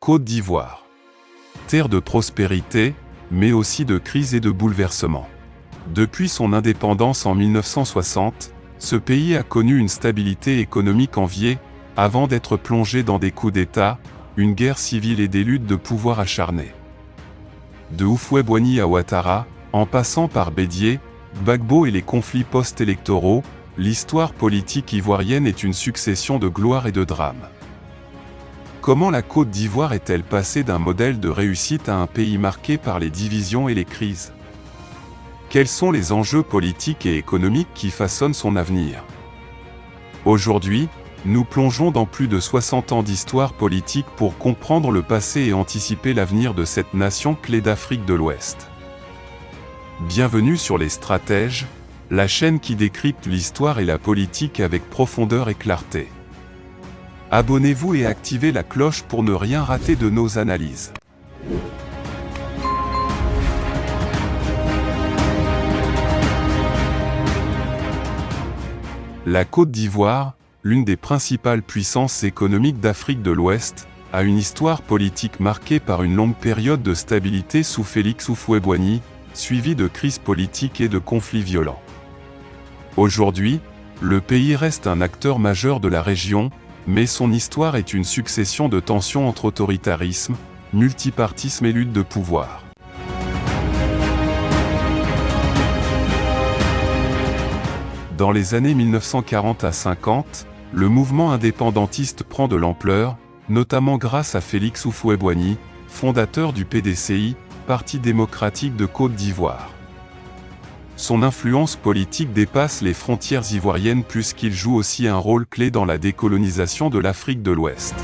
Côte d'Ivoire. Terre de prospérité, mais aussi de crise et de bouleversements. Depuis son indépendance en 1960, ce pays a connu une stabilité économique enviée, avant d'être plongé dans des coups d'État, une guerre civile et des luttes de pouvoir acharnées. De Houphouët-Boigny à Ouattara, en passant par Bédié, Gbagbo et les conflits post-électoraux, l'histoire politique ivoirienne est une succession de gloires et de drames. Comment la Côte d'Ivoire est-elle passée d'un modèle de réussite à un pays marqué par les divisions et les crises? Quels sont les enjeux politiques et économiques qui façonnent son avenir? Aujourd'hui, nous plongeons dans plus de 60 ans d'histoire politique pour comprendre le passé et anticiper l'avenir de cette nation clé d'Afrique de l'Ouest. Bienvenue sur Les Stratèges, la chaîne qui décrypte l'histoire et la politique avec profondeur et clarté. Abonnez-vous et activez la cloche pour ne rien rater de nos analyses. La Côte d'Ivoire, l'une des principales puissances économiques d'Afrique de l'Ouest, a une histoire politique marquée par une longue période de stabilité sous Félix Houphouët-Boigny, suivie de crises politiques et de conflits violents. Aujourd'hui, le pays reste un acteur majeur de la région, mais son histoire est une succession de tensions entre autoritarisme, multipartisme et lutte de pouvoir. Dans les années 1940 à 50, le mouvement indépendantiste prend de l'ampleur, notamment grâce à Félix Houphouët-Boigny, fondateur du PDCI, Parti démocratique de Côte d'Ivoire. Son influence politique dépasse les frontières ivoiriennes puisqu'il joue aussi un rôle clé dans la décolonisation de l'Afrique de l'Ouest.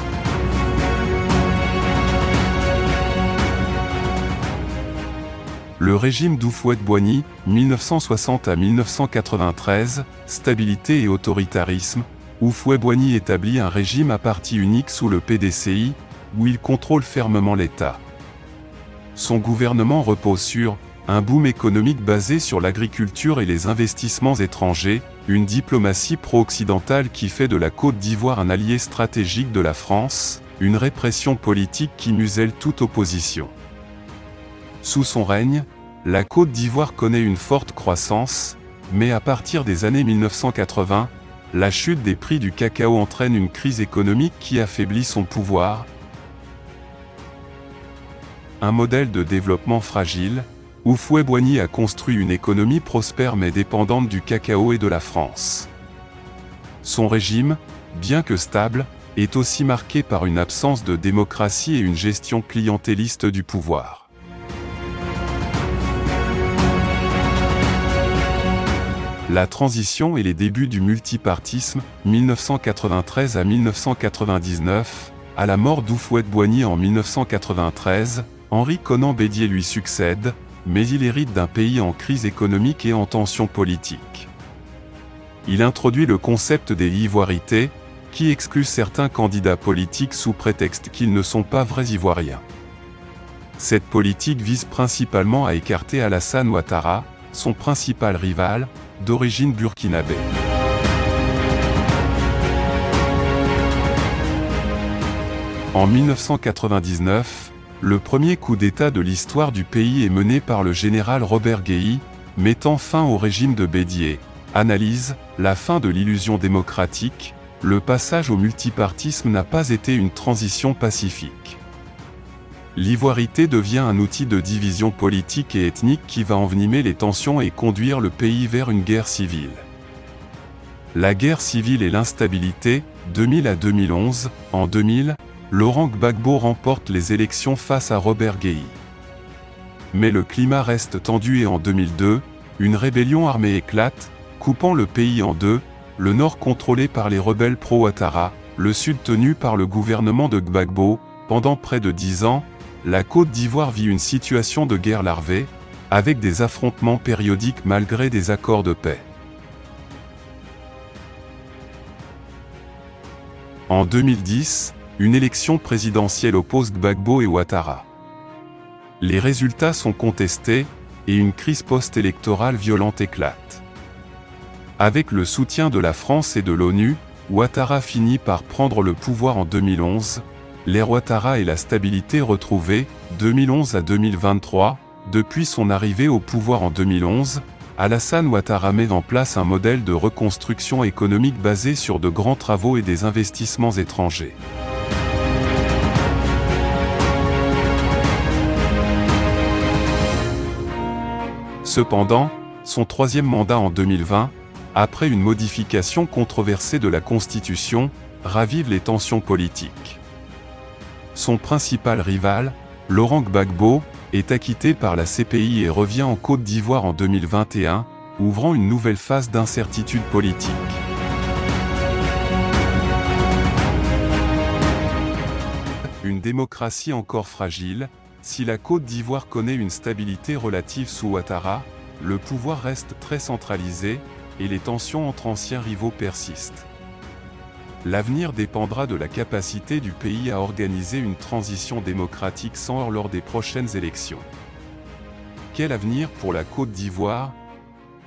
Le régime d'Houphouët-Boigny, 1960 à 1993, stabilité et autoritarisme, Houphouët-Boigny établit un régime à parti unique sous le PDCI, où il contrôle fermement l'État. Son gouvernement repose sur un boom économique basé sur l'agriculture et les investissements étrangers, une diplomatie pro-occidentale qui fait de la Côte d'Ivoire un allié stratégique de la France, une répression politique qui muselle toute opposition. Sous son règne, la Côte d'Ivoire connaît une forte croissance, mais à partir des années 1980, la chute des prix du cacao entraîne une crise économique qui affaiblit son pouvoir. Un modèle de développement fragile, Houphouët-Boigny a construit une économie prospère mais dépendante du cacao et de la France. Son régime, bien que stable, est aussi marqué par une absence de démocratie et une gestion clientéliste du pouvoir. La transition et les débuts du multipartisme, 1993 à 1999, à la mort d'Houphouët-Boigny en 1993, Henri Konan Bédié lui succède, mais il hérite d'un pays en crise économique et en tension politique. Il introduit le concept des ivoirités, qui exclut certains candidats politiques sous prétexte qu'ils ne sont pas vrais Ivoiriens. Cette politique vise principalement à écarter Alassane Ouattara, son principal rival, d'origine burkinabé. En 1999, le premier coup d'État de l'histoire du pays est mené par le général Robert Guéhi, mettant fin au régime de Bédié. Analyse, la fin de l'illusion démocratique, le passage au multipartisme n'a pas été une transition pacifique. L'ivoirité devient un outil de division politique et ethnique qui va envenimer les tensions et conduire le pays vers une guerre civile. La guerre civile et l'instabilité, 2000 à 2011, en 2000, Laurent Gbagbo remporte les élections face à Robert Guéhi. Mais le climat reste tendu et en 2002, une rébellion armée éclate, coupant le pays en deux, le nord contrôlé par les rebelles pro-Ouattara, le sud tenu par le gouvernement de Gbagbo. Pendant près de 10 ans, la Côte d'Ivoire vit une situation de guerre larvée, avec des affrontements périodiques malgré des accords de paix. En 2010, une élection présidentielle oppose Gbagbo et Ouattara. Les résultats sont contestés, et une crise post-électorale violente éclate. Avec le soutien de la France et de l'ONU, Ouattara finit par prendre le pouvoir en 2011. l'ère Ouattara et la stabilité retrouvée, 2011 à 2023, depuis son arrivée au pouvoir en 2011, Alassane Ouattara met en place un modèle de reconstruction économique basé sur de grands travaux et des investissements étrangers. Cependant, son troisième mandat en 2020, après une modification controversée de la Constitution, ravive les tensions politiques. Son principal rival, Laurent Gbagbo, est acquitté par la CPI et revient en Côte d'Ivoire en 2021, ouvrant une nouvelle phase d'incertitude politique. Une démocratie encore fragile, si la Côte d'Ivoire connaît une stabilité relative sous Ouattara, le pouvoir reste très centralisé, et les tensions entre anciens rivaux persistent. L'avenir dépendra de la capacité du pays à organiser une transition démocratique sans heurts lors des prochaines élections. Quel avenir pour la Côte d'Ivoire?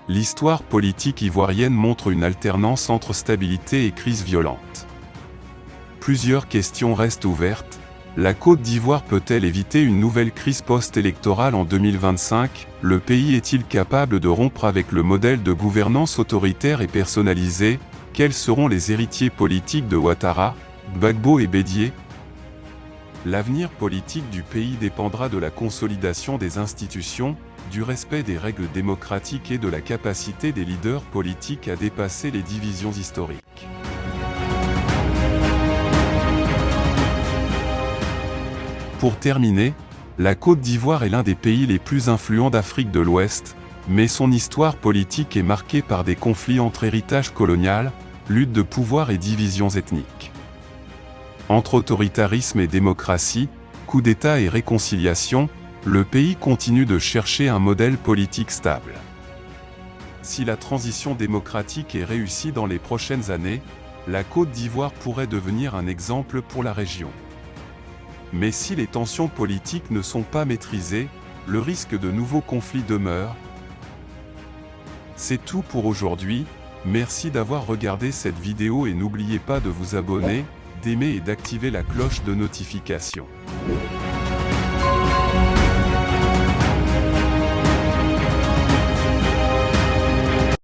L'histoire politique ivoirienne montre une alternance entre stabilité et crise violente. Plusieurs questions restent ouvertes. La Côte d'Ivoire peut-elle éviter une nouvelle crise post-électorale en 2025? Le pays est-il capable de rompre avec le modèle de gouvernance autoritaire et personnalisée? Quels seront les héritiers politiques de Ouattara, Gbagbo et Bédié? L'avenir politique du pays dépendra de la consolidation des institutions, du respect des règles démocratiques et de la capacité des leaders politiques à dépasser les divisions historiques. Pour terminer, la Côte d'Ivoire est l'un des pays les plus influents d'Afrique de l'Ouest, mais son histoire politique est marquée par des conflits entre héritage colonial, lutte de pouvoir et divisions ethniques. Entre autoritarisme et démocratie, coup d'État et réconciliation, le pays continue de chercher un modèle politique stable. Si la transition démocratique est réussie dans les prochaines années, la Côte d'Ivoire pourrait devenir un exemple pour la région. Mais si les tensions politiques ne sont pas maîtrisées, le risque de nouveaux conflits demeure. C'est tout pour aujourd'hui, merci d'avoir regardé cette vidéo et n'oubliez pas de vous abonner, d'aimer et d'activer la cloche de notification.